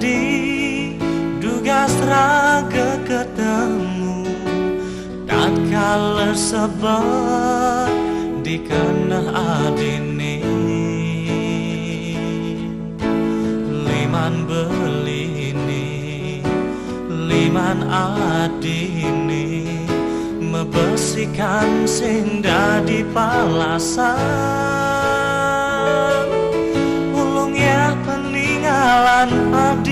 adi duga sraga ketemu tatkala sabar dikenah adine liman belini liman adine mebesikan sing dadi palasan ulung ya peninggalan adi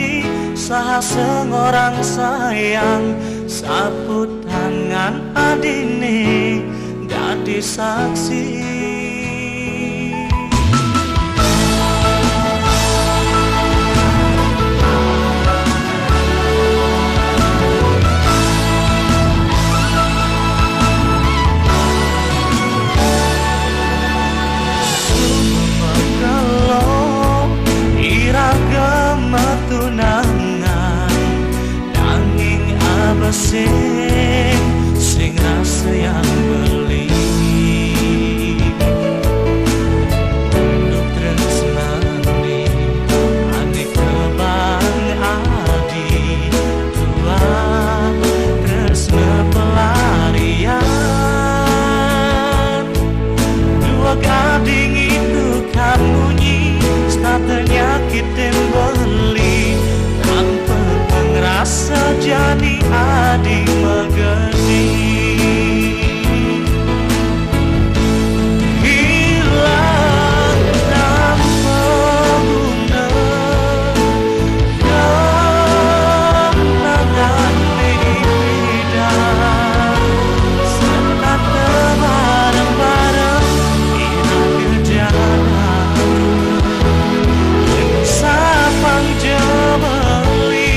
saha sengorang sayang saput tangan adine dadi saksi. Sing rasa yang beli untuk tresnani ane kebang adi tua tresna pelarian dua gading itu kan bunyi starternya kita beli tanpa pengerasa jadi adi mengerti hilang tanpa guna kenangan lidah serta bareng-bareng irang kejadian sapang jebeli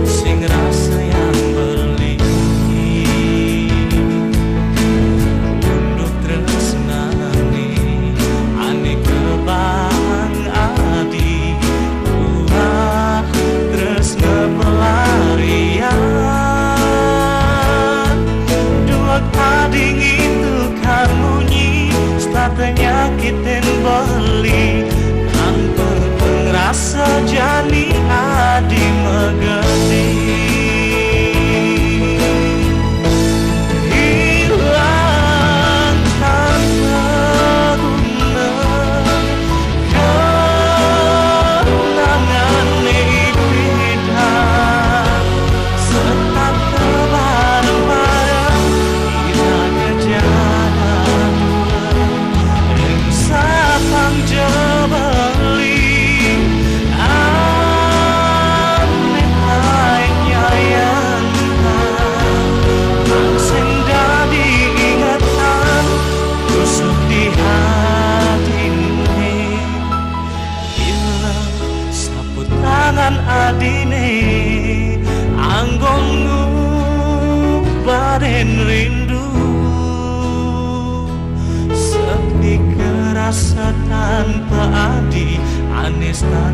sing rasa yang beli untuk tresnani ane kebang adi tua tresna pelarian dua gading itu kan bunyi starternya kita beli tanpa pengerasa jani adi mengerti hilang tanpa guna kenangan lidah serta bareng-bareng irang kejadian ring sapang jebeli adine anggongmu baden rindu sepi kerasa tanpa adi anis tak